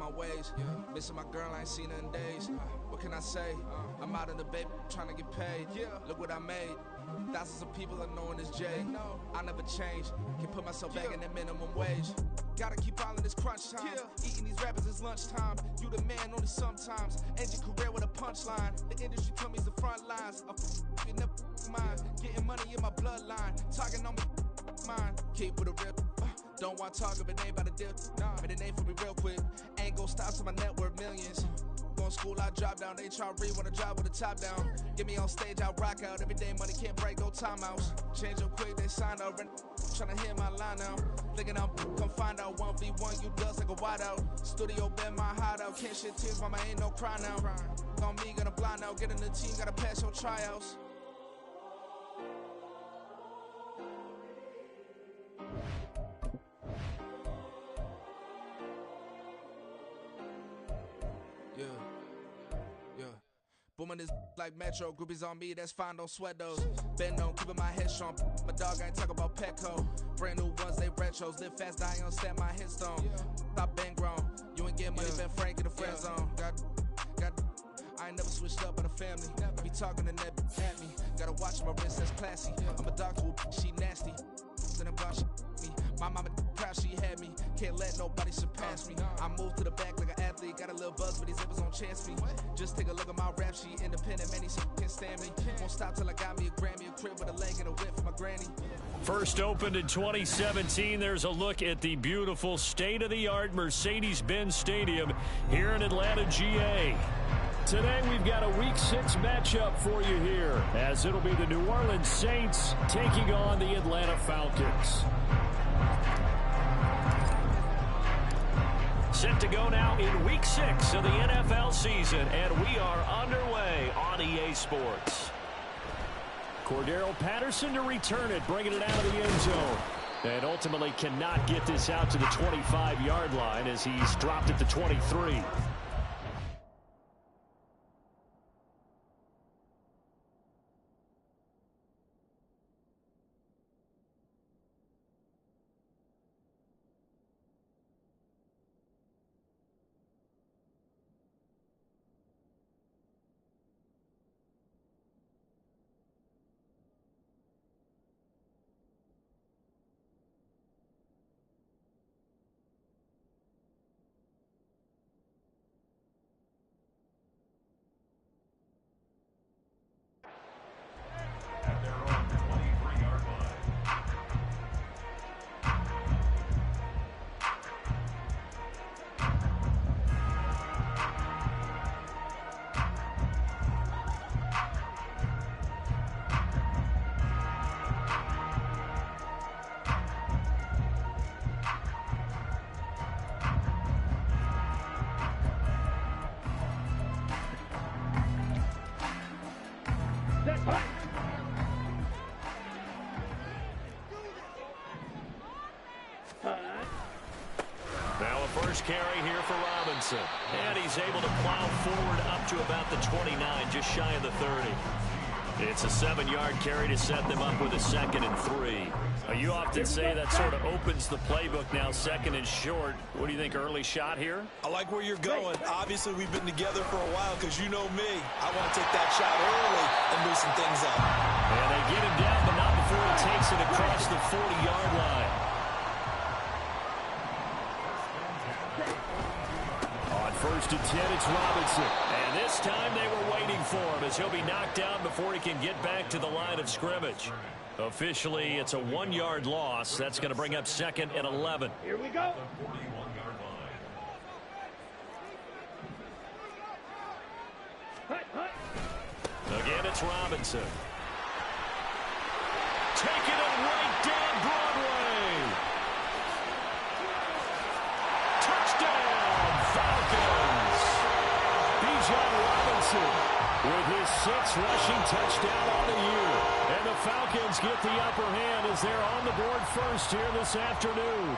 my ways. Missing my girl, I ain't seen her in days. What can I say? I'm out in the bay, trying to get paid. Look what I made. Thousands of people are knowing this Jay. I never change. Can put myself back in that minimum wage. Gotta keep all in this crunch time. Eating these rappers is lunchtime. You the man only sometimes. End your career with a punchline. The industry told me it's the front lines. You never mind. Getting money in my bloodline. Talking on me, mine. Keep with a rip. Don't want to talk if it ain't about a dip. But it ain't for me real quick. Ain't gon' stop till my net worth millions. Going school, I drop down. They try to read when I drop with the top down. Get me on stage, I rock out. Every day money can't break, go timeouts. Change up quick, they sign up. Tryna hear my line now. Thinking I'm come find out 1v1, you dust like a wideout. Studio been my hideout. Can't shed tears, mama, ain't no cry now. On me, gonna blind out. Get in the team, gotta pass your tryouts. Booming this like Metro, groupies on me, that's fine, don't sweat those. Bend on, keeping my head strong. My dog ain't talking about Petco. Brand new ones, they retros. Live fast, die on stand my headstone. Stop been grown. You ain't getting money, Ben Frank in the friend zone. I ain't never switched up on the family. Be talking to that at me. Gotta watch my wrist, that's classy. I'm a dog to a she nasty. Then I'm gone, she me. My mama proud she had me. Can't let nobody surpass me. I moved to the back like an athlete. Got a little buzz, but these zippers don't chance me. Just take a look at my rap sheet. Independent, man, these can't stand me. Won't stop till I got me a Grammy, a crib with a leg and a whip for my granny. First opened in 2017. There's a look at the beautiful state-of-the-art Mercedes-Benz Stadium here in Atlanta, GA. Today we've got a Week 6 matchup for you here, as it'll be the New Orleans Saints taking on the Atlanta Falcons. Set to go now in Week 6 of the NFL season, and we are underway on EA Sports. Cordero Patterson to return it, bringing it out of the end zone. And ultimately cannot get this out to the 25-yard line as he's dropped at the 23. Now a first carry here for Robinson. And he's able to plow forward up to about the 29, just shy of the 30. It's a 7-yard carry to set them up with a 2nd and 3. You often say that sort of opens the playbook now, 2nd and short. What do you think, early shot here? I like where you're going. Obviously, we've been together for a while because you know me. I want to take that shot early and loosen things up. And they get him down, but not before he takes it across the 40-yard line. On 1st and 10, it's Robinson. And this time they were waiting for him as he'll be knocked down before he can get back to the line of scrimmage. Officially, it's a 1-yard loss. That's going to bring up 2nd and 11. Here we go. Again, it's Robinson. Taking it right down Broadway. Touchdown, Falcons. Bijan Robinson with his 6th rushing touchdown on the year. And the Falcons get the upper hand as they're on the board first here this afternoon.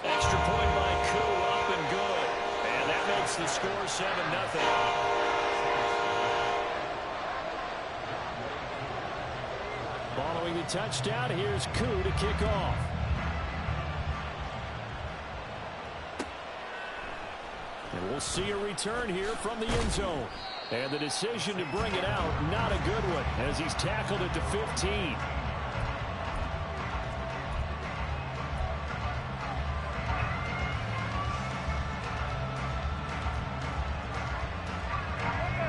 Extra point by Koo, up and good. And that makes the score 7-0. Following the touchdown. Here's Koo to kick off. And we'll see a return here from the end zone. And the decision to bring it out, not a good one, as he's tackled it to 15.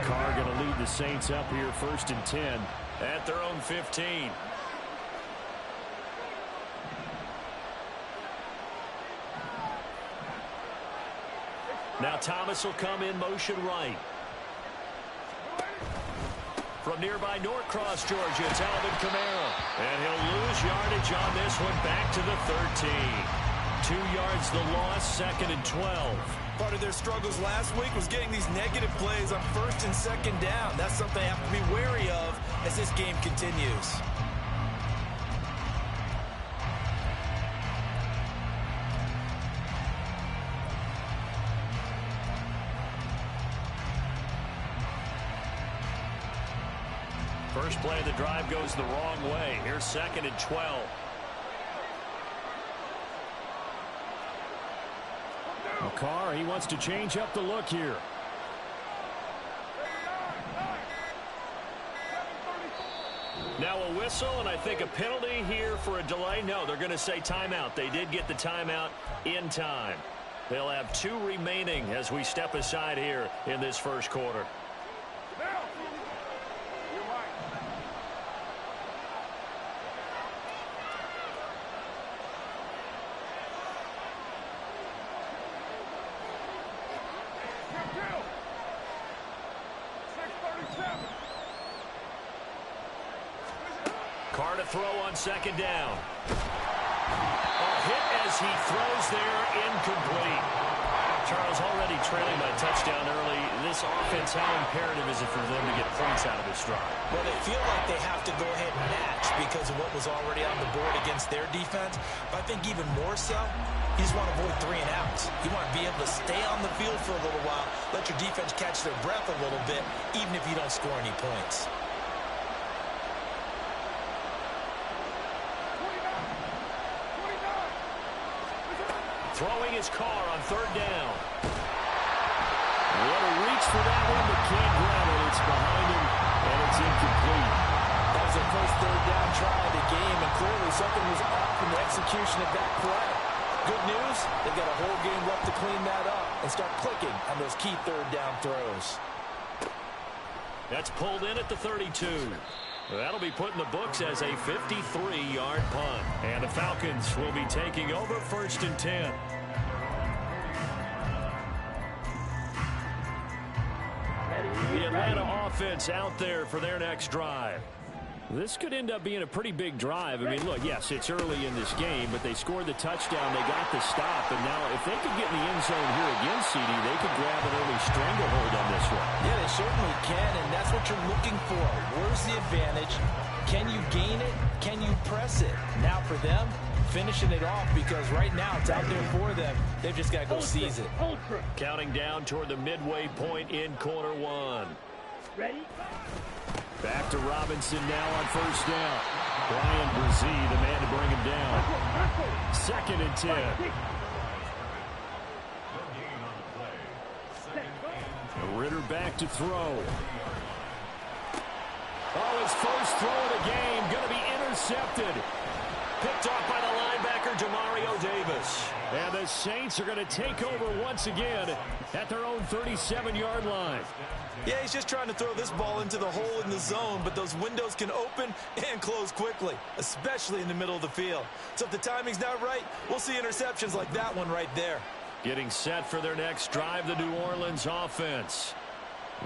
Carr going to lead the Saints up here 1st and 10 at their own 15. Now Thomas will come in motion right. From nearby Norcross, Georgia, it's Alvin Kamara. And he'll lose yardage on this one back to the 13. 2 yards the loss, 2nd and 12. Part of their struggles last week was getting these negative plays on 1st and 2nd down. That's something they have to be wary of as this game continues. First play of the drive goes the wrong way. Here's 2nd and 12. Carr, he wants to change up the look here. Now a whistle, and I think a penalty here for a delay. No, they're going to say timeout. They did get the timeout in time. They'll have 2 remaining as we step aside here in this first quarter. Carr to throw on 2nd down. A hit as he throws there, incomplete. Charles, already trailing by touchdown early. This offense, how imperative is it for them to get points out of this drive? Well, they feel like they have to go ahead and match because of what was already on the board against their defense. But I think even more so, you just want to avoid 3 and outs. You want to be able to stay on the field for a little while, let your defense catch their breath a little bit, even if you don't score any points. Throwing his Carr on 3rd down. What a reach for that one, but can't grab it. It's behind him, and it's incomplete. That was their first 3rd down try of the game, and clearly something was off in the execution of that play. Good news, they've got a whole game left to clean that up and start clicking on those key 3rd down throws. That's pulled in at the 32. That'll be put in the books as a 53-yard punt. And the Falcons will be taking over 1st and 10. The Atlanta offense out there for their next drive. This could end up being a pretty big drive. I mean, look, yes, it's early in this game, but they scored the touchdown. They got the stop. And now if they could get in the end zone here again, CD, they could grab an early stranglehold on this one. Yeah, they certainly can, and that's what you're looking for. Where's the advantage? Can you gain it? Can you press it? Now for them, finishing it off, because right now it's out there for them. They've just got to go seize it. Counting down toward the midway point in quarter 1. Ready? Back to Robinson now on 1st down. Brian Brzee, the man to bring him down. 2nd and 10. Ritter back to throw. Oh, his first throw of the game going to be intercepted. Picked off by the linebacker, Demario Davis. And the Saints are going to take over once again at their own 37-yard line. Yeah, he's just trying to throw this ball into the hole in the zone, but those windows can open and close quickly, especially in the middle of the field. So if the timing's not right, we'll see interceptions like that one right there. Getting set for their next drive, the New Orleans offense.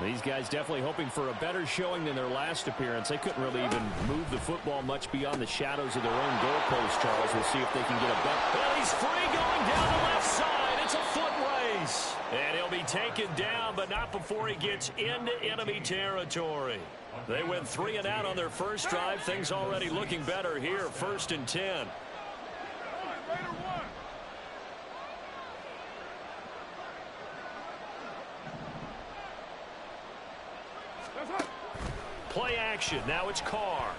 These guys definitely hoping for a better showing than their last appearance. They couldn't really even move the football much beyond the shadows of their own goalpost, Charles. We'll see if they can get a bet. Well, he's free going down the left side. It's a foot race. And he'll be taken down, but not before he gets into enemy territory. They went 3 and out on their first drive. Things already looking better here, 1st and 10. Play action. Now it's Carr.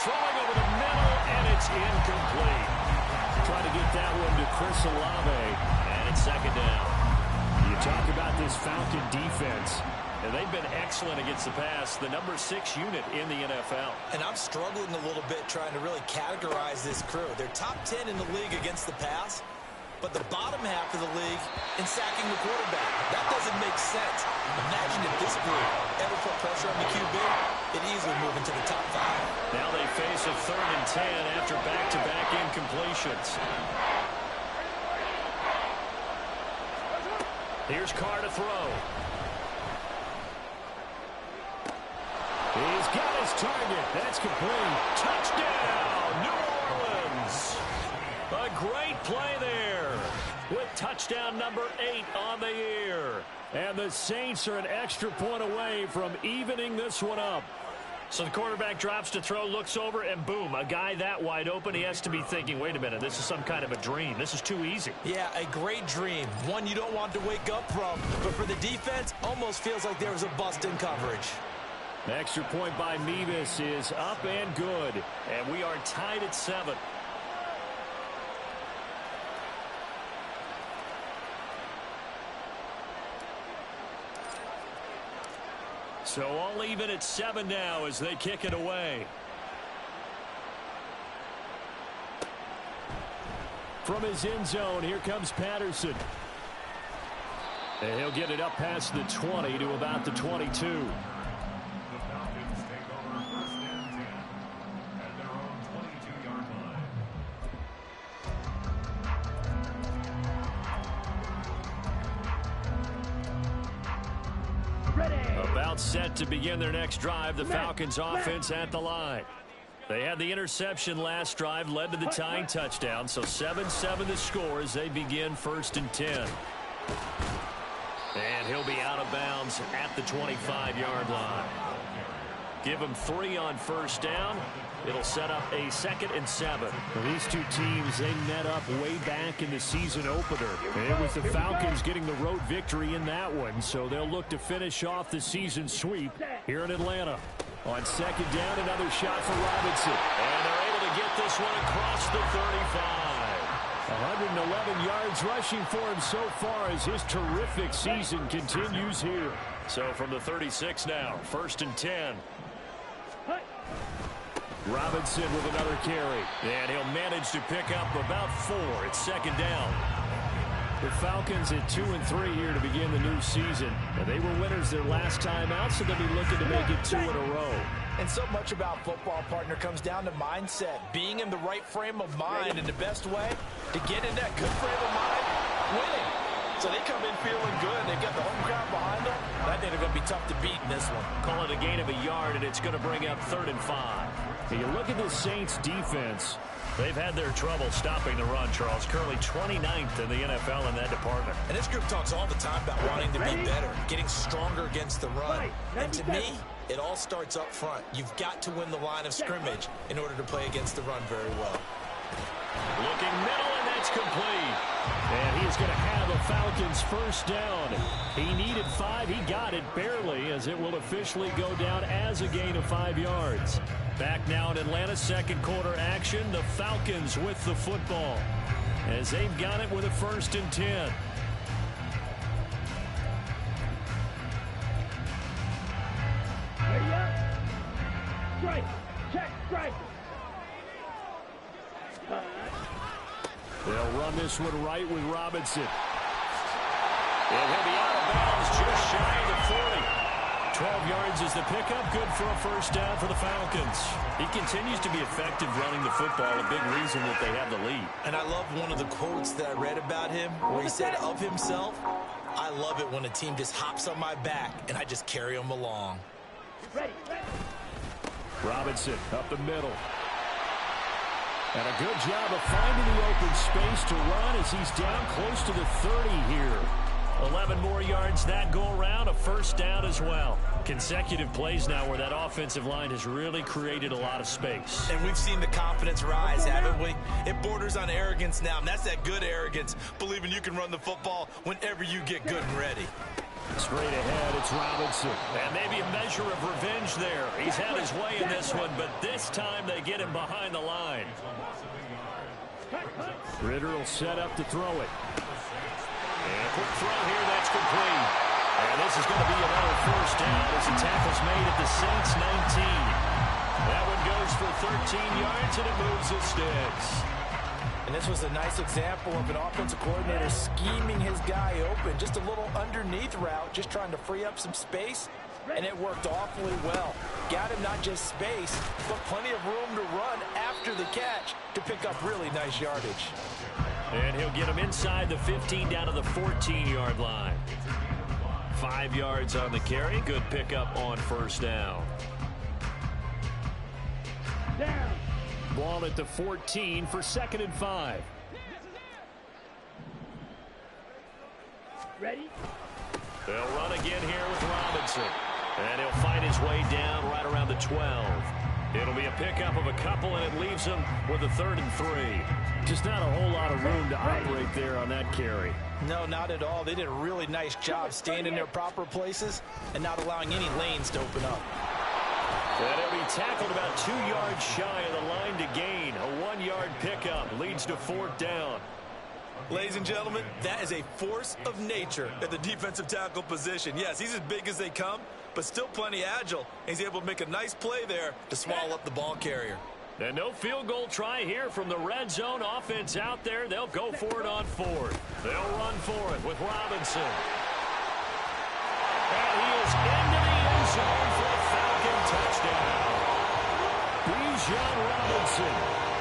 Throwing over the middle, and it's incomplete. Trying to get that one to Chris Olave, and it's second down. You talk about this Falcon defense, and they've been excellent against the pass, the number 6 unit in the NFL. And I'm struggling a little bit trying to really categorize this crew. They're top 10 in the league against the pass, but the bottom half of the league in sacking the quarterback. That doesn't make sense. Imagine if this group ever put pressure on the QB, it'd easily move into the top 5. Now they face a 3rd and 10 after back-to-back incompletions. Here's Carr to throw. He's got his target. That's complete. Touchdown, New Orleans. A great play there with touchdown number 8 on the year. And the Saints are an extra point away from evening this one up. So the quarterback drops to throw, looks over, and boom, a guy that wide open, he has to be thinking, wait a minute, this is some kind of a dream. This is too easy. Yeah, a great dream. One you don't want to wake up from. But for the defense, almost feels like there was a bust in coverage. The extra point by Mevis is up and good. And we are tied at 7. So all even at 7 now as they kick it away. From his end zone, here comes Patterson. And he'll get it up past the 20 to about the 22. About set to begin their next drive, the Falcons offense at the line. They had the interception last drive, led to the tying touchdown, so 7-7 the score as they begin 1st and 10. And he'll be out of bounds at the 25-yard line. Give him 3 on 1st down. It'll set up a 2nd and 7. Well, these two teams, they met up way back in the season opener. And with the Falcons getting the road victory in that one, so they'll look to finish off the season sweep here in Atlanta. On 2nd down, another shot for Robinson. And they're able to get this one across the 35. 111 yards rushing for him so far as his terrific season continues here. So from the 36 now, 1st and 10. Robinson with another carry. And he'll manage to pick up about 4. It's 2nd down. The Falcons at 2-3 here to begin the new season. And they were winners their last time out, so they'll be looking to make it 2 in a row. And so much about football, partner, comes down to mindset. Being in the right frame of mind, and the best way to get in that good frame of mind, winning. So they come in feeling good. They've got the home crowd behind them. I think they're going to be tough to beat in this one. Call it a gain of a yard, and it's going to bring up 3rd and 5. And you look at the Saints defense. They've had their trouble stopping the run, Charles. Currently 29th in the NFL in that department. And this group talks all the time about wanting to be better, getting stronger against the run. And to me, it all starts up front. You've got to win the line of scrimmage in order to play against the run very well. Looking middle, and that's complete. And he is going to have a Falcons 1st down. He needed 5. He got it barely, as it will officially go down as a gain of 5 yards. Back now in Atlanta, 2nd quarter action. The Falcons with the football as they've got it with a 1st and 10. Strike. Check. Strike. They'll run this one right with Robinson. And he'll be out of bounds just shy of the 40. 12 yards is the pickup. Good for a 1st down for the Falcons. He continues to be effective running the football, a big reason that they have the lead. And I love one of the quotes that I read about him where he said of himself, I love it when a team just hops on my back and I just carry them along. Ready. Robinson up the middle. And a good job of finding the open space to run as he's down close to the 30 here. 11 more yards that go around, a 1st down as well. Consecutive plays now where that offensive line has really created a lot of space. And we've seen the confidence rise, haven't we? It borders on arrogance now, and that's that good arrogance, believing you can run the football whenever you get good and ready. Straight ahead, it's Robinson. And maybe a measure of revenge there. He's had his way in this one, but this time they get him behind the line. Ritter will set up to throw it. And a quick throw here, that's complete. And this is going to be another first down as the tackle's made at the Saints 19. That one goes for 13 yards, and it moves the sticks. And this was a nice example of an offensive coordinator scheming his guy open. Just a little underneath route, just trying to free up some space, and it worked awfully well. Got him not just space, but plenty of room to run after the catch to pick up really nice yardage. And he'll get him inside the 15 down to the 14-yard line. 5 yards on the carry. Good pickup on first down. Down. Ball at the 14 for 2nd and 5. Ready? They'll run again here with Robinson. And he'll find his way down right around the 12. It'll be a pickup of a couple, and it leaves him with a 3rd and 3. Just not a whole lot of room to operate there on that carry. No, not at all. They did a really nice job staying in their proper places and not allowing any lanes to open up. And he'll be tackled about 2 yards shy of the line to gain. A 1-yard pickup leads to 4th down. Ladies and gentlemen, that is a force of nature at the defensive tackle position. Yes, he's as big as they come, but still plenty agile. And he's able to make a nice play there to swallow up the ball carrier. And no field goal try here from the red zone offense out there. They'll go for it on 4th. They'll run for it with Robinson. And he is into the end zone for a Falcon touchdown. Bijan Robinson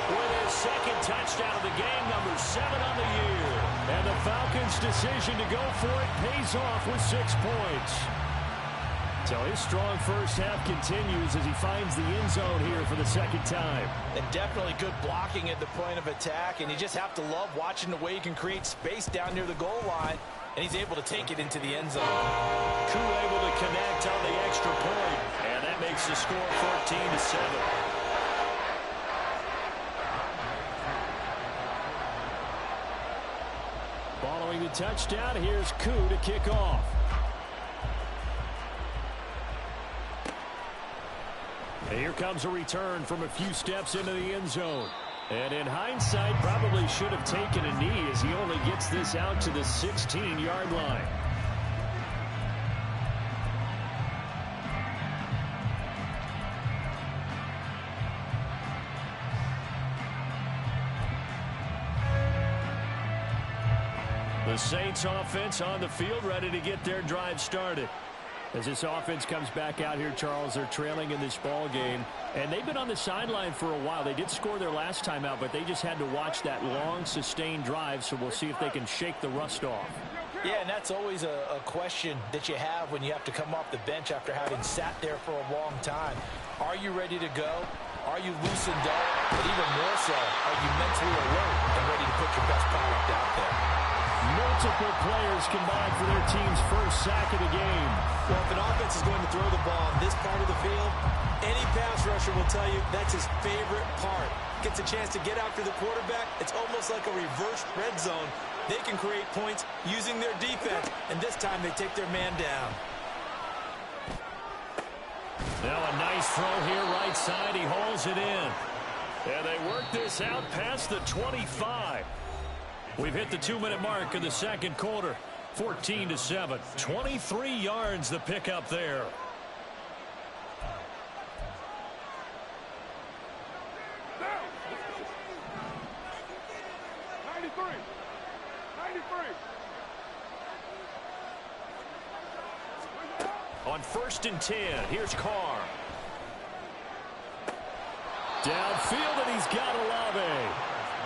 with his 2nd touchdown of the game, number 7 on the year. And the Falcons' decision to go for it pays off with 6 points. So his strong first half continues as he finds the end zone here for the 2nd time. And definitely good blocking at the point of attack, and you just have to love watching the way he can create space down near the goal line, and he's able to take it into the end zone. Koo able to connect on the extra point, and that makes the score 14-7. Following the touchdown, here's Koo to kick off. And here comes a return from a few steps into the end zone. And in hindsight, probably should have taken a knee as he only gets this out to the 16-yard line. The Saints offense on the field, ready to get their drive started. As this offense comes back out here, Charles, they're trailing in this ball game, and they've been on the sideline for a while. They did score their last time out, but they just had to watch that long, sustained drive, so we'll see if they can shake the rust off. Yeah, and that's always a question that you have when you have to come off the bench after having sat there for a long time. Are you ready to go? Are you loosened up? But even more so, are you mentally alert and ready to put your best product out there? Multiple players combined for their team's first sack of the game. Well, if an offense is going to throw the ball on this part of the field, any pass rusher will tell you that's his favorite part. Gets a chance to get after the quarterback. It's almost like a reverse red zone. They can create points using their defense, and this time they take their man down. Now a nice throw here right side. He hauls it in. And they work this out past the 25. We've hit the 2-minute mark of the 2nd quarter. 14-7. 23 yards the pickup there. On 1st and 10, here's Carr. Downfield, and he's got Olave.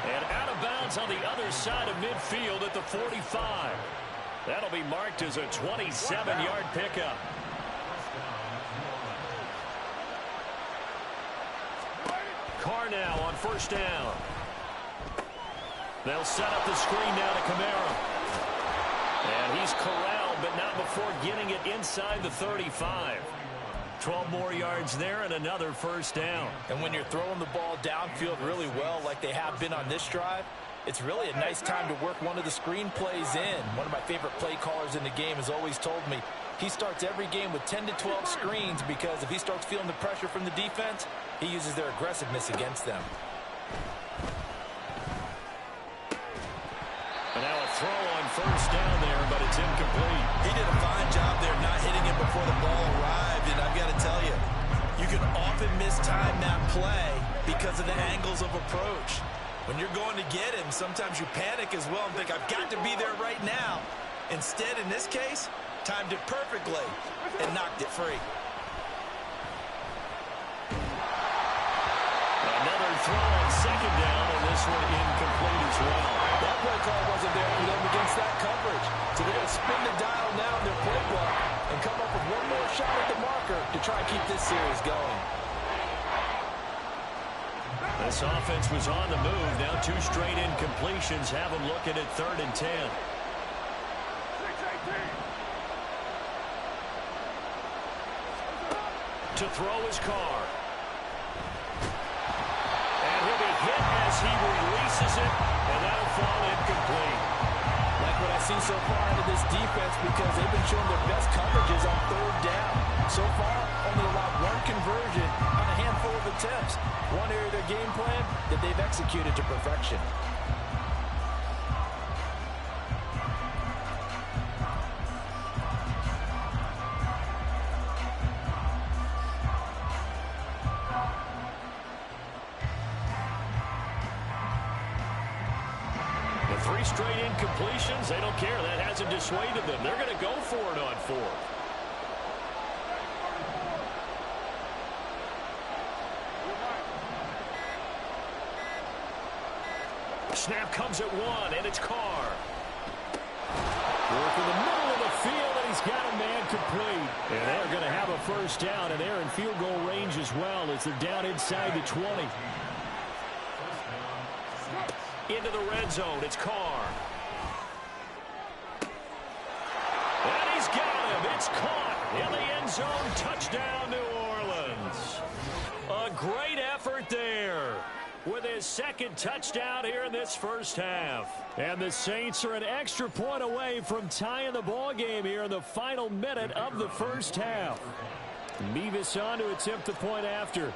And out of bounds on the other side of midfield at the 45. That'll be marked as a 27-yard pickup. Carr now on 1st down. They'll set up the screen now to Kamara. And he's corralled, but not before getting it inside the 35. 12 more yards there and another 1st down. And when you're throwing the ball downfield really well like they have been on this drive, It's really a nice time to work one of the screen plays in. One of my favorite play callers in the game has always told me he starts every game with 10 to 12 screens because if he starts feeling the pressure from the defense, he uses their aggressiveness against them. And now a throw on first down there, but it's incomplete. He did a fine job there not hitting it before the ball arrived, and I've got to tell you, you can often mistime that play because of the angles of approach. When you're going to get him, sometimes you panic as well and think, I've got to be there right now. Instead, in this case, timed it perfectly and knocked it free. Another throw on second down, and this one incomplete as well. That play call wasn't there for them against that coverage. So they're going to spin the dial now in their playbook and come up with one more shot at the marker to try and keep this series going. This offense was on the move. Now 2 straight incompletions have them looking at 3rd and 10. To throw his car. And he'll be hit as he releases it, and that'll fall incomplete. Like what I see so far out of this defense because they've been showing their best coverages on 3rd down. So far, only allowed 1 conversion on a handful of attempts. One area of their game plan that they've executed to perfection. The 3 straight incompletions, they don't care. That hasn't dissuaded them. They're going to go for it on 4th. Snap comes at 1, and it's Carr. Work in the middle of the field, and he's got a man complete. And they're going to have a first down, and they're in field goal range as well as they're down inside the 20. Into the red zone, it's Carr. And he's got him. It's caught in the end zone. Touchdown, New Orleans. A great effort there with his 2nd touchdown here in this first half. And the Saints are an extra point away from tying the ball game here in the final minute of the first half. Mevis on to attempt the point after.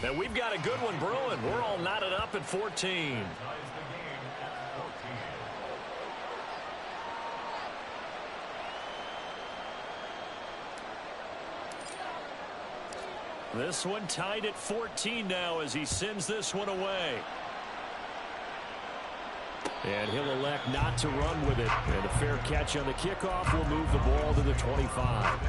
And we've got a good one brewing. We're all knotted up at 14. This one tied at 14 now as he sends this one away. And he'll elect not to run with it. And a fair catch on the kickoff will move the ball to the 25.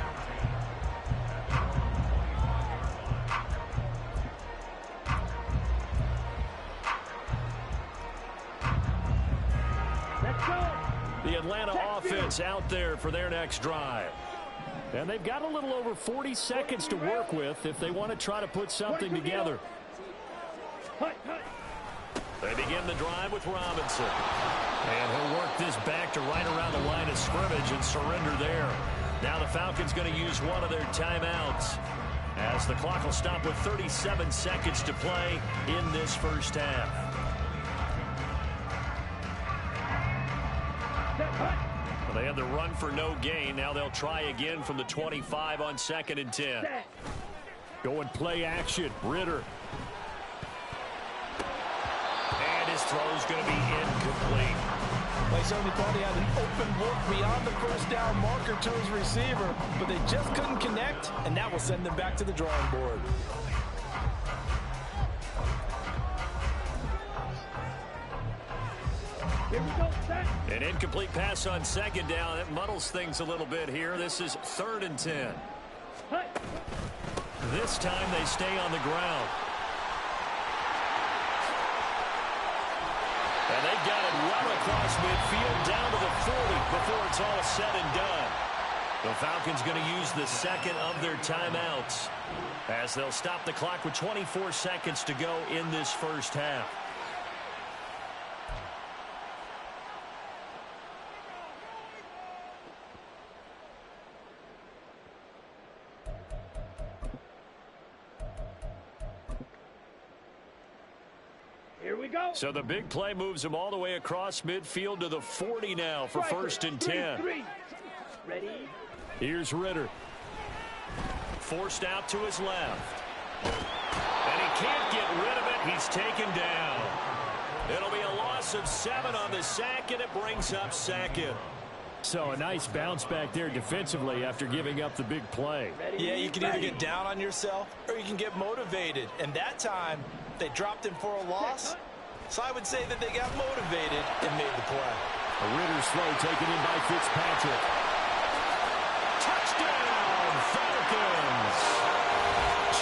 The Atlanta offense out there for their next drive. And they've got a little over 40 seconds to work with if they want to try to put something together. They begin the drive with Robinson. And he'll work this back to right around the line of scrimmage and surrender there. Now the Falcons going to use one of their timeouts as the clock will stop with 37 seconds to play in this first half. They had the run for no gain. Now they'll try again from the 25 on 2nd and 10. Going play action. Ritter. And his throw's going to be incomplete. They certainly thought he had an open look beyond the first down marker to his receiver, but they just couldn't connect, and that will send them back to the drawing board. An incomplete pass on 2nd down. That muddles things a little bit here. This is 3rd and 10. This time they stay on the ground. And they've got it well across midfield down to the 40 before it's all said and done. The Falcons going to use the 2nd of their timeouts as they'll stop the clock with 24 seconds to go in this first half. go. So the big play moves him all the way across midfield to the 40 now for first and 10. Ready? Here's Ritter. Forced out to his left. And he can't get rid of it. He's taken down. It'll be a loss of 7 on the sack, and it brings up second. So a nice bounce back there defensively after giving up the big play. Yeah, you can either get down on yourself or you can get motivated. And that time, they dropped him for a loss. So I would say that they got motivated and made the play. A Ritter's throw taken in by Fitzpatrick. Touchdown, Falcons!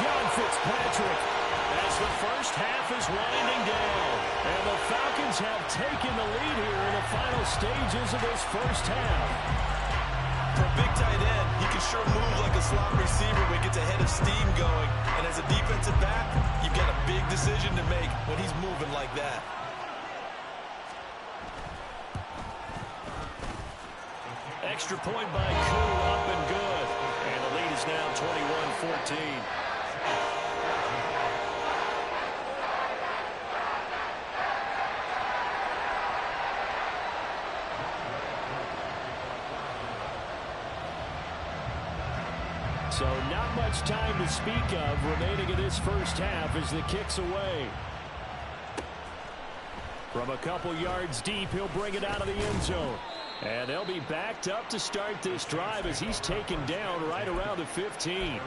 John Fitzpatrick as the first half is winding down. And the Falcons have taken the lead here in the final stages of this first half. For a big tight end, he can sure move like a slot receiver when he gets a head of steam going. And as a defensive back, you've got a big decision to make when he's moving like that. Extra point by Koo, up and good. And the lead is now 21-14. So not much time to speak of remaining in this first half as the kick's away. From a couple yards deep, he'll bring it out of the end zone. And they'll be backed up to start this drive as he's taken down right around the 15.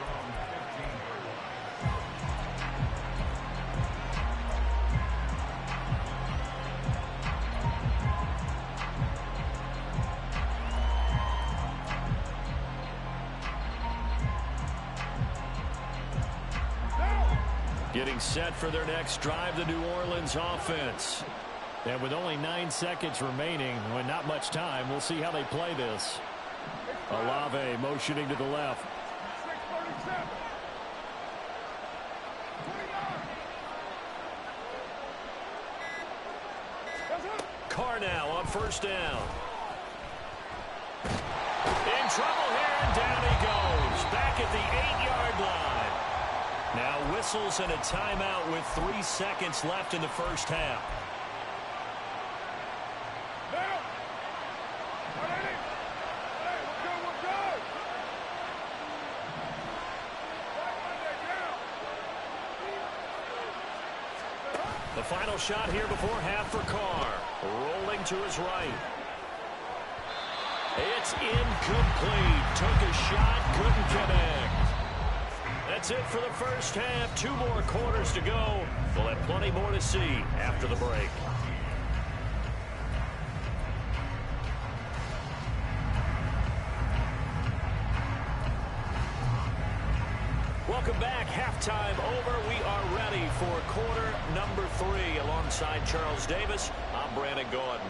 Getting set for their next drive, the New Orleans offense. And with only 9 seconds remaining, with not much time, we'll see how they play this. Olave motioning to the left. Carr now on first down. In trouble here, and down he goes. Back at the 8-yard line. Now whistles and a timeout with 3 seconds left in the first half. The final shot here before half for Carr. Rolling to his right. It's incomplete. Took a shot, couldn't connect. That's it for the first half. 2 more quarters to go. We'll have plenty more to see after the break. Welcome back. Halftime over. We are ready for quarter number 3. Alongside Charles Davis, I'm Brandon Gordon.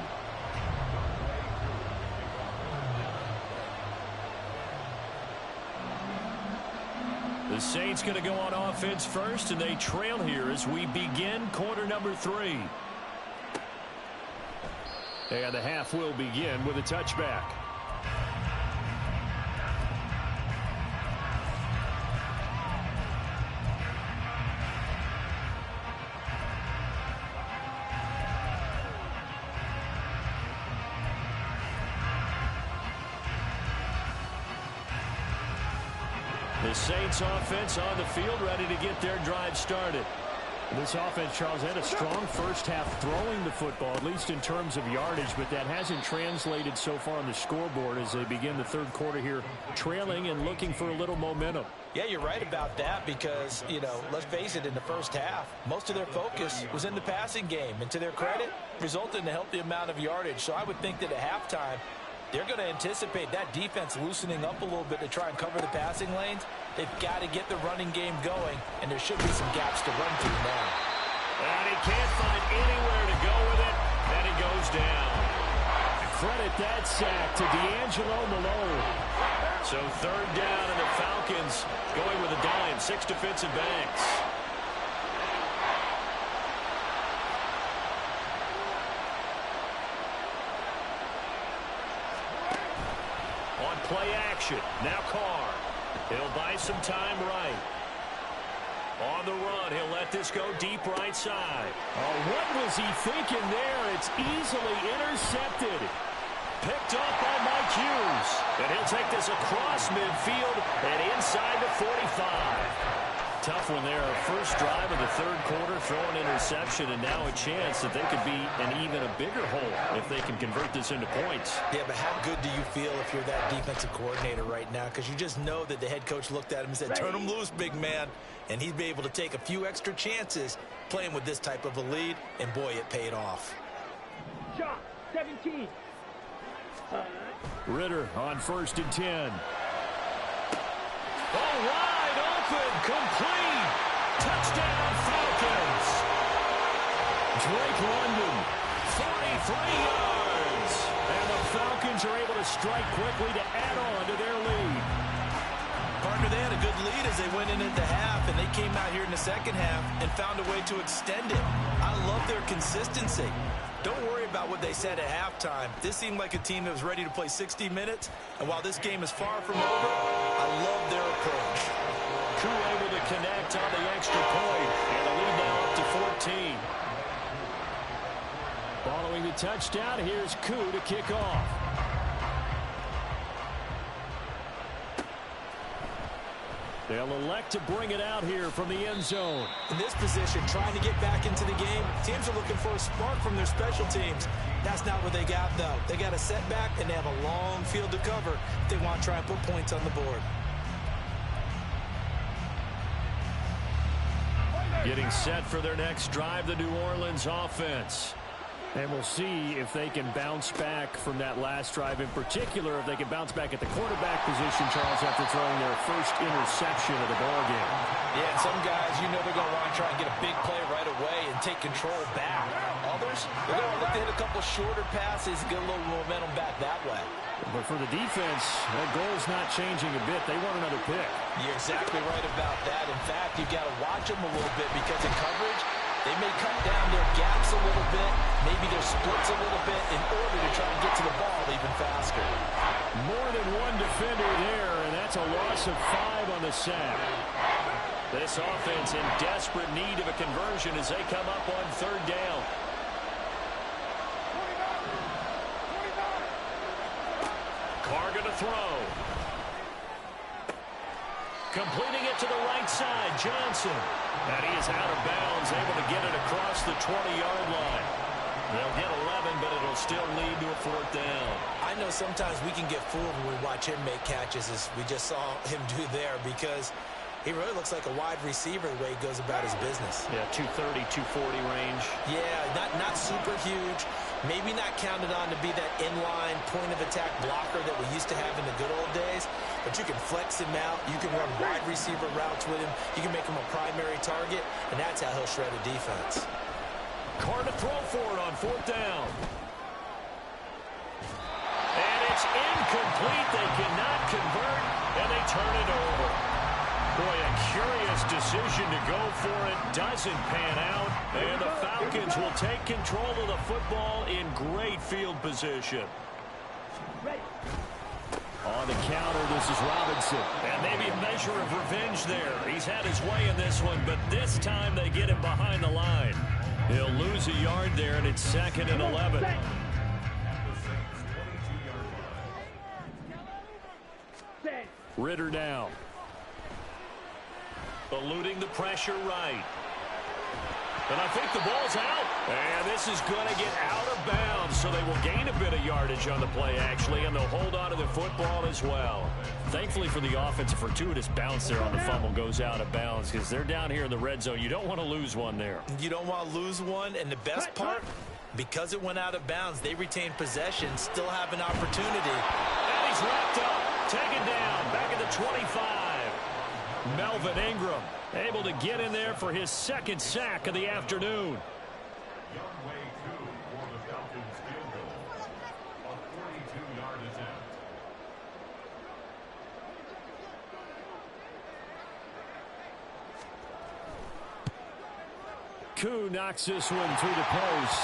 The Saints going to go on offense first, and they trail here as we begin quarter number 3. And the half will begin with a touchback. The Saints offense on the field, ready to get their drive started. This offense, Charles, had a strong first half throwing the football, at least in terms of yardage, but that hasn't translated so far on the scoreboard as they begin the third quarter here, trailing and looking for a little momentum. Yeah, you're right about that because, you know, let's face it, in the first half, most of their focus was in the passing game. And to their credit, resulted in a healthy amount of yardage. So I would think that at halftime, they're going to anticipate that defense loosening up a little bit to try and cover the passing lanes. They've got to get the running game going, and there should be some gaps to run through now. And he can't find anywhere to go with it, and he goes down. Credit that sack to D'Angelo Malone. So third down, and the Falcons going with a dime, 6 defensive backs. Play action. Now Carr. He'll buy some time right. On the run, he'll let this go deep right side. Oh, what was he thinking there? It's easily intercepted. Picked off by Mike Hughes. And he'll take this across midfield and inside the 45. Tough one there. First drive of the third quarter, throw an interception, and now a chance that they could be an even a bigger hole if they can convert this into points. Yeah, but how good do you feel if you're that defensive coordinator right now? Because you just know that the head coach looked at him and said, turn him loose, big man. And he'd be able to take a few extra chances playing with this type of a lead, and boy, it paid off. Shot 17. Ritter on 1st and 10. Oh, wide open, complete. Touchdown, Falcons. Drake London, 43 yards. And the Falcons are able to strike quickly to add on to their lead. Partner, they had a good lead as they went into half, and they came out here in the second half and found a way to extend it. I love their consistency. Don't worry about what they said at halftime. This seemed like a team that was ready to play 60 minutes, and while this game is far from over, I love their approach. Koo able to connect on the extra point, and the lead now up to 14. Following the touchdown, here's Koo to kick off. They'll elect to bring it out here from the end zone. In this position, trying to get back into the game, teams are looking for a spark from their special teams. That's not what they got, though. They got a setback, and they have a long field to cover if they want to try and put points on the board. Getting set for their next drive, the New Orleans offense. And we'll see if they can bounce back from that last drive, in particular, if they can bounce back at the quarterback position, Charles, after throwing their first interception of the ballgame. Yeah, and some guys, you know they're going to want to try and get a big play right away and take control back. Others, they're going to look to hit a couple shorter passes and get a little momentum back that way. But for the defense, that goal's not changing a bit. They want another pick. You're exactly right about that. In fact, you've got to watch them a little bit because in coverage, they may cut down their gaps a little bit, maybe their splits a little bit in order to try and get to the ball even faster. More than one defender there, and that's a loss of 5 on the sack. This offense in desperate need of a conversion as they come up on 3rd down. Carr going to throw. Completing it to the right side, Johnson. And he is out of bounds, able to get it across the 20-yard line. They'll get 11, but it'll still lead to a 4th down. I know sometimes we can get fooled when we watch him make catches, as we just saw him do there, because he really looks like a wide receiver the way he goes about his business. Yeah, 230, 240 range. Yeah, not super huge. Maybe not counted on to be that inline point-of-attack blocker that we used to have in the good old days. But you can flex him out. You can run wide receiver routes with him. You can make him a primary target, and that's how he'll shred a defense. Carr to throw for it on 4th down. And it's incomplete. They cannot convert, and they turn it over. Boy, a curious decision to go for it. Doesn't pan out. And the Falcons will take control of the football in great field position. On the counter, this is Robinson. And maybe a measure of revenge there. He's had his way in this one, but this time they get him behind the line. He'll lose a yard there, and it's 2nd and 11. Ritter down. Eluding the pressure right. And I think the ball's out. And this is going to get out of bounds, so they will gain a bit of yardage on the play, actually, and they'll hold on to the football as well. Thankfully for the offense, a fortuitous bounce there on the fumble goes out of bounds because they're down here in the red zone. You don't want to lose one there. You don't want to lose one, and the best part, because it went out of bounds, they retain possession, still have an opportunity. And he's wrapped up, taken down, back at the 25. Melvin Ingram able to get in there for his 2nd sack of the afternoon. Koo knocks this one through the post.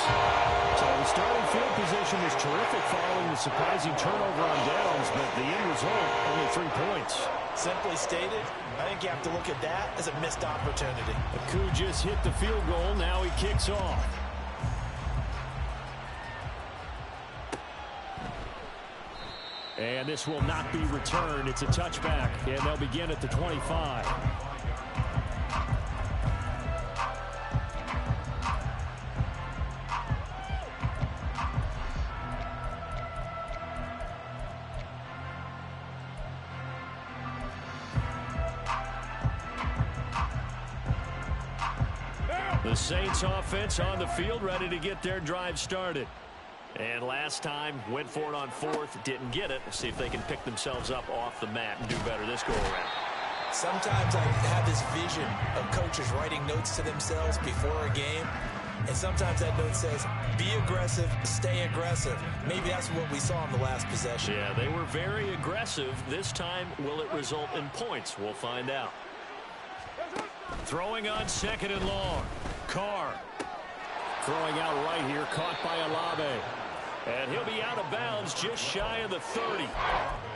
So the starting field position was terrific following the surprising turnover on downs, but the end result, only 3 points. Simply stated, I think you have to look at that as a missed opportunity. Aku just hit the field goal. Now he kicks off. And this will not be returned. It's a touchback, and they'll begin at the 25. The Saints offense on the field, ready to get their drive started. And last time, went for it on fourth, didn't get it. Let's see if they can pick themselves up off the mat and do better this go-around. Sometimes I have this vision of coaches writing notes to themselves before a game, and sometimes that note says, be aggressive, stay aggressive. Maybe that's what we saw in the last possession. Yeah, they were very aggressive. This time, will it result in points? We'll find out. Throwing on second and long. Carr. Throwing out right here, caught by Olave. And he'll be out of bounds just shy of the 30.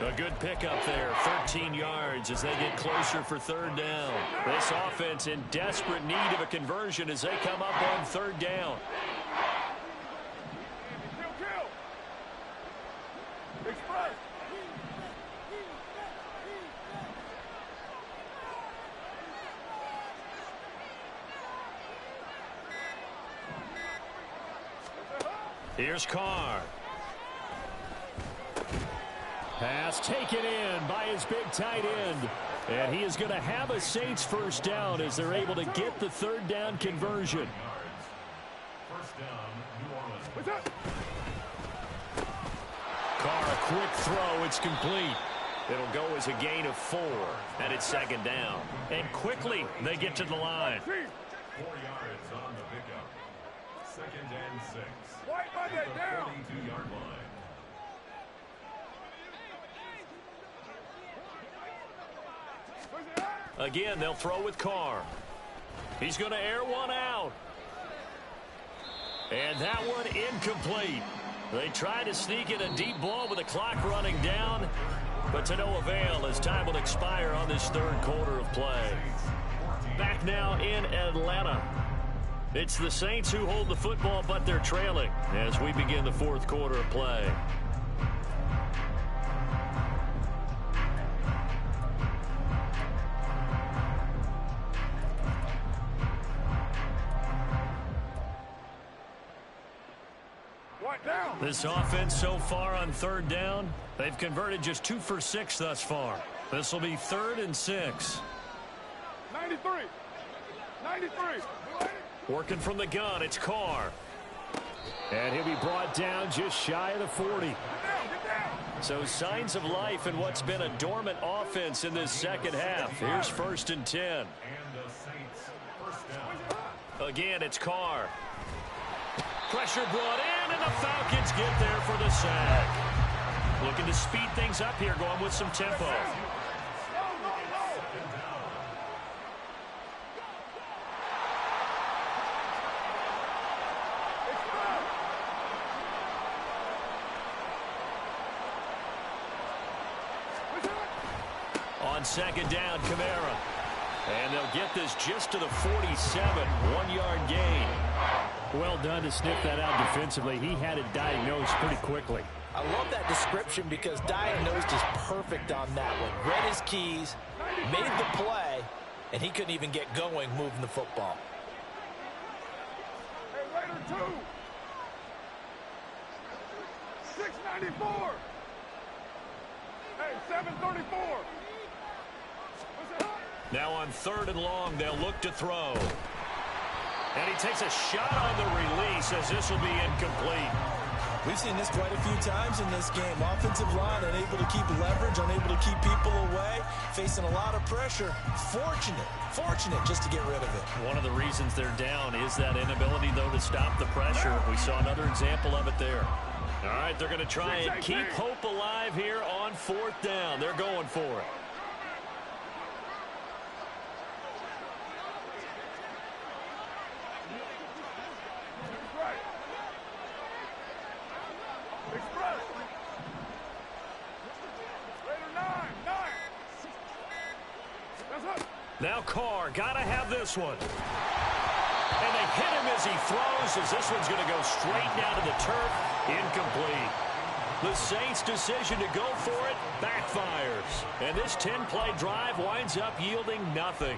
A good pickup there, 13 yards as they get closer for third down. This offense in desperate need of a conversion as they come up on third down. Here's Carr. Pass taken in by his big tight end. And he is going to have a Saints first down as they're able to get the third down conversion. Carr, a quick throw. It's complete. It'll go as a gain of 4. And it's second down. And quickly they get to the line. 4 yards on the pickup. Second and 6. White Monday down. 42-yard line. Again, they'll throw with Carr. He's going to air one out. And that one incomplete. They tried to sneak in a deep ball with the clock running down, but to no avail as time will expire on this third quarter of play. Back now in Atlanta. It's the Saints who hold the football, but they're trailing as we begin the fourth quarter of play. This offense so far on third down, they've converted just 2 for 6 thus far. This will be 3rd and 6. 93. 93. Working from the gun, it's Carr. And he'll be brought down just shy of the 40. So signs of life in what's been a dormant offense in this second half. Here's 1st and 10. Again, it's Carr. Pressure brought in, and the Falcons get there for the sack. Looking to speed things up here, going with some tempo. On second down, Kamara. And they'll get this just to the 47, 1-yard gain. Well done to sniff that out defensively. He had it diagnosed pretty quickly. I love that description because diagnosed is perfect on that one. Read his keys, made the play, and he couldn't even get going moving the football. Hey, Raider 2. 694. Hey, 734. Now on 3rd and long, they'll look to throw. And he takes a shot on the release as this will be incomplete. We've seen this quite a few times in this game. Offensive line unable to keep leverage, unable to keep people away, facing a lot of pressure. Fortunate just to get rid of it. One of the reasons they're down is that inability, though, to stop the pressure. We saw another example of it there. All right, they're going to try and keep hope alive here on 4th down. They're going for it. Now Carr, gotta have this one. And they hit him as he throws, as this one's going to go straight down to the turf. Incomplete. The Saints' decision to go for it backfires. And this 10-play drive winds up yielding nothing.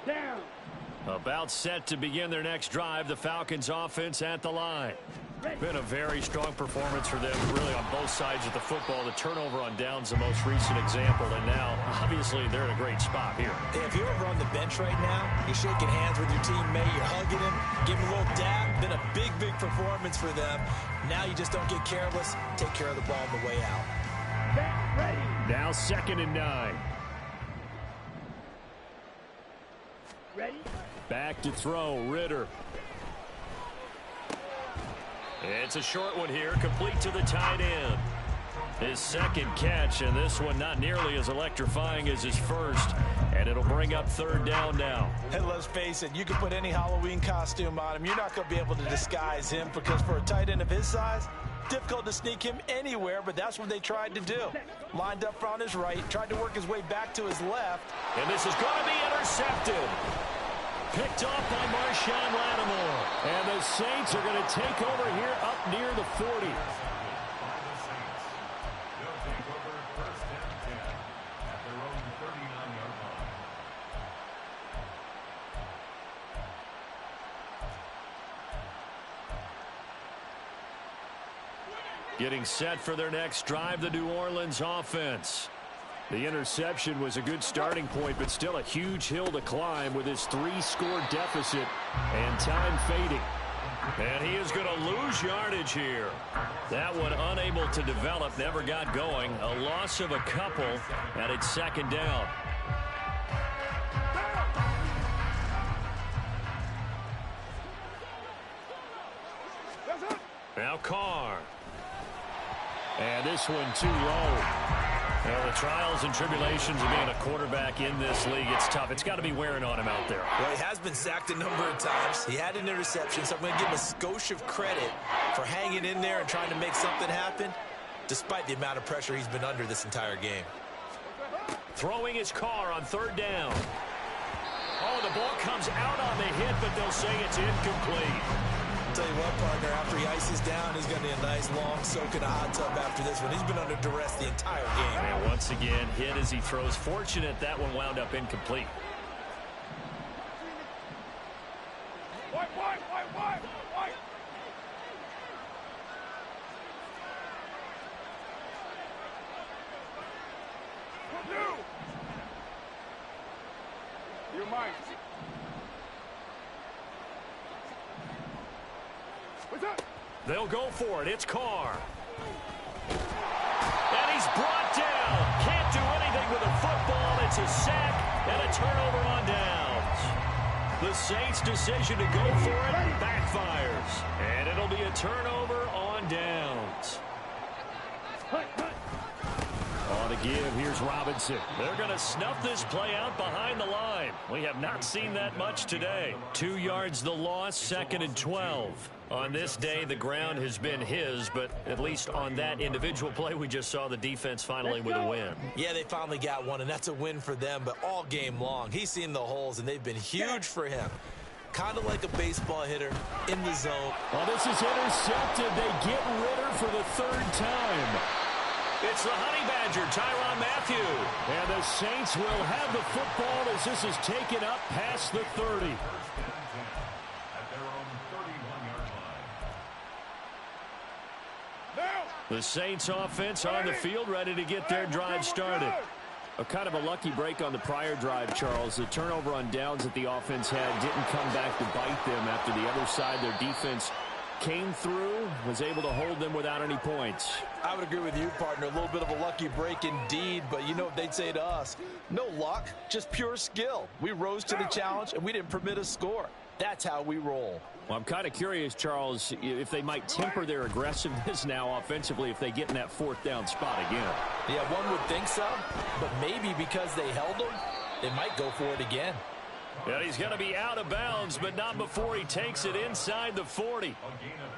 Down. About set to begin their next drive, the Falcons offense at the line. Been a very strong performance for them, really, on both sides of the football. The turnover on downs, the most recent example, and now, obviously, they're in a great spot here. Hey, if you're over on the bench right now, you're shaking hands with your teammate, you're hugging him, giving him a little dab. Been a big, big performance for them. Now you just don't get careless. Take care of the ball on the way out. Ready. Now 2nd and 9. Ready. Back to throw, Ritter. It's a short one here, complete to the tight end. His second catch, and this one not nearly as electrifying as his first. And it'll bring up 3rd down now. And let's face it, you can put any Halloween costume on him. You're not going to be able to disguise him because for a tight end of his size, difficult to sneak him anywhere, but that's what they tried to do. Lined up on his right, tried to work his way back to his left. And this is going to be intercepted. Picked off by Marshawn Lattimore. And the Saints are going to take over here up near the 40. They'll take over 1st and 10 at their own 39-yard line. Getting set for their next drive, the New Orleans offense. The interception was a good starting point, but still a huge hill to climb with his 3-score deficit and time fading. And he is going to lose yardage here. That one unable to develop, never got going. A loss of a couple, and it's 2nd down. Now Carr. And this one too low. Well, the trials and tribulations of being a quarterback in this league, it's tough. It's got to be wearing on him out there. Well, he has been sacked a number of times. He had an interception, so I'm going to give him a skosh of credit for hanging in there and trying to make something happen, despite the amount of pressure he's been under this entire game. Throwing his Carr on 3rd down. Oh, the ball comes out on the hit, but they'll say it's incomplete. I'll tell you what, partner, after he ices down, he's going to need a nice long soak in a hot tub after this one. He's been under duress the entire game. And once again, hit as he throws. Fortunate that one wound up incomplete. White. You're mine. What's up? They'll go for it. It's Carr. And he's brought down. Can't do anything with a football. It's a sack and a turnover on downs. The Saints' decision to go for it backfires. And it'll be a turnover on downs. On the give, here's Robinson. They're going to snuff this play out behind the line. We have not seen that much today. 2 yards the loss, 2nd and 12. On this day, the ground has been his, but at least on that individual play, we just saw the defense finally with a win. Yeah, they finally got one, and that's a win for them, but all game long, he's seen the holes, and they've been huge for him. Kind of like a baseball hitter in the zone. Well, this is intercepted. They get Ritter for the 3rd time. It's the Honey Badger, Tyrann Mathieu. And the Saints will have the football as this is taken up past the 30. 1st and 10 at their own 31-yard line. The Saints offense on the field, ready to get their drive started. A kind of a lucky break on the prior drive, Charles. The turnover on downs that the offense had didn't come back to bite them after the other side. Their defense came through, was able to hold them without any points. I would agree with you, partner. A little bit of a lucky break indeed, but you know what they'd say to us? No luck, just pure skill. We rose to the challenge, and we didn't permit a score. That's how we roll. Well, I'm kind of curious, Charles, if they might temper their aggressiveness now offensively if they get in that 4th down spot again. Yeah, one would think so, but maybe because they held them, they might go for it again. And he's going to be out of bounds, but not before he takes it inside the 40.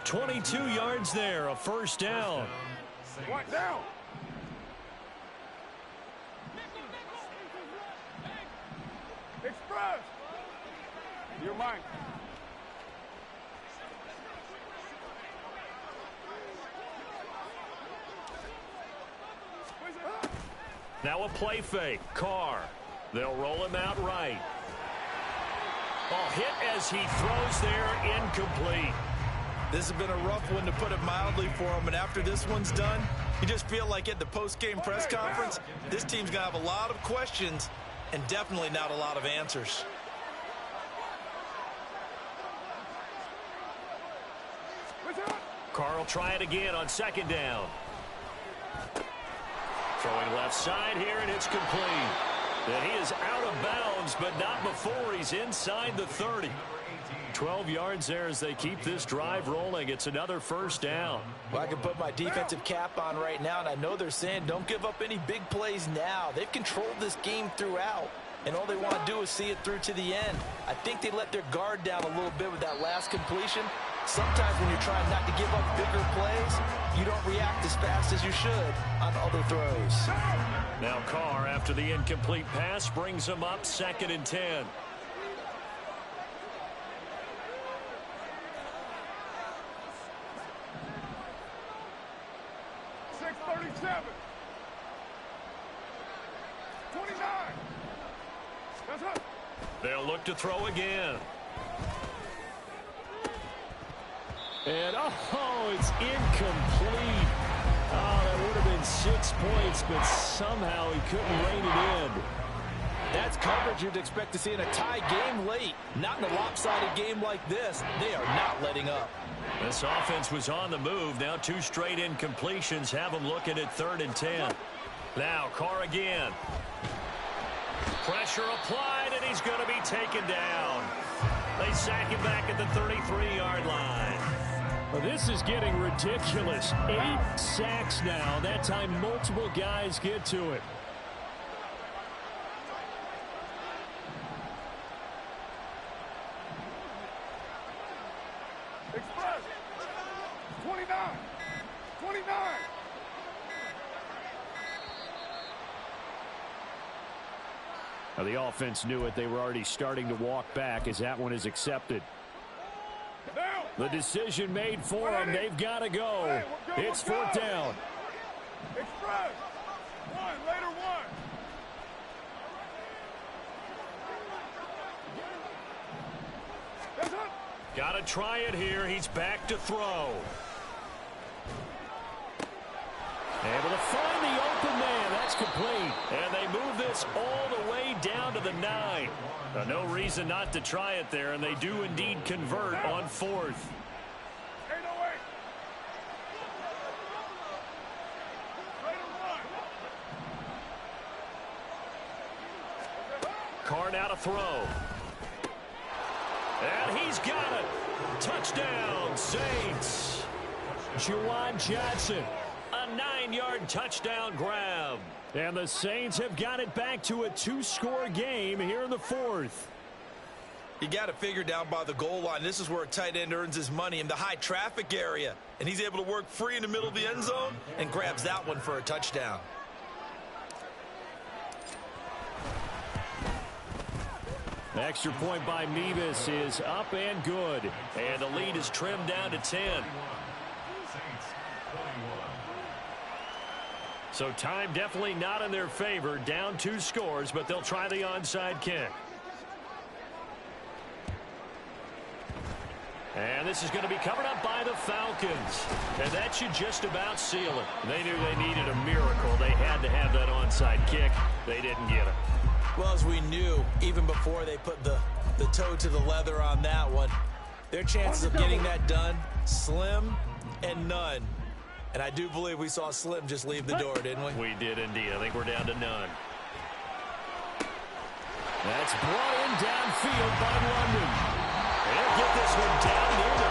22 yards there, a 1st down. One down. Express. You're mine. Now a play fake. Carr. They'll roll him out right. Ball hit as he throws there, incomplete. This has been a rough one, to put it mildly, for him. And after this one's done, you just feel like at the post-game press conference, this team's going to have a lot of questions and definitely not a lot of answers. Carr will try it again on second down. Throwing left side here, and it's complete. And he is out of bounds, but not before he's inside the 30. 12 yards there as they keep this drive rolling. It's another first down. Well, I can put my defensive cap on right now, and I know they're saying don't give up any big plays now. They've controlled this game throughout, and all they want to do is see it through to the end. I think they let their guard down a little bit with that last completion. Sometimes when you're trying not to give up bigger plays, you don't react as fast as you should on other throws. Now Carr, after the incomplete pass, brings him up 2nd and 10. They'll look to throw again. And, oh, it's incomplete. Oh, that would have been 6 points, but somehow he couldn't rein it in. That's coverage you'd expect to see in a tie game late. Not in a lopsided game like this. They are not letting up. This offense was on the move. Now 2 straight incompletions have them looking at 3rd and 10. Now Carr again. Pressure applied, and he's going to be taken down. They sack him back at the 33-yard line. Well, this is getting ridiculous. 8 sacks now. That time multiple guys get to it. Express. 29. 29. Now, the offense knew it. They were already starting to walk back as that one is accepted. The decision made for them. They've got to go. It's 4th down. Express. One. Later one. Got to try it here. He's back to throw. Able to find the open man. That's complete. And they move this all the way down to the 9. No reason not to try it there, and they do indeed convert on 4th. Carr now to throw. And he's got it. Touchdown, Saints. Juwan Johnson. A 9-yard touchdown grab. And the Saints have got it back to a 2-score game here in the 4th. You got to figure down by the goal line. This is where a tight end earns his money, in the high traffic area. And he's able to work free in the middle of the end zone and grabs that one for a touchdown. The extra point by Mevis is up and good. And the lead is trimmed down to 10. So time definitely not in their favor. Down 2 scores, but they'll try the onside kick. And this is going to be covered up by the Falcons. And that should just about seal it. They knew they needed a miracle. They had to have that onside kick. They didn't get it. Well, as we knew, even before they put the toe to the leather on that one, their chances of getting that done, slim and none. And I do believe we saw Slim just leave the door, didn't we? We did indeed. I think we're down to none. That's brought in downfield by London. They'll get this one down near the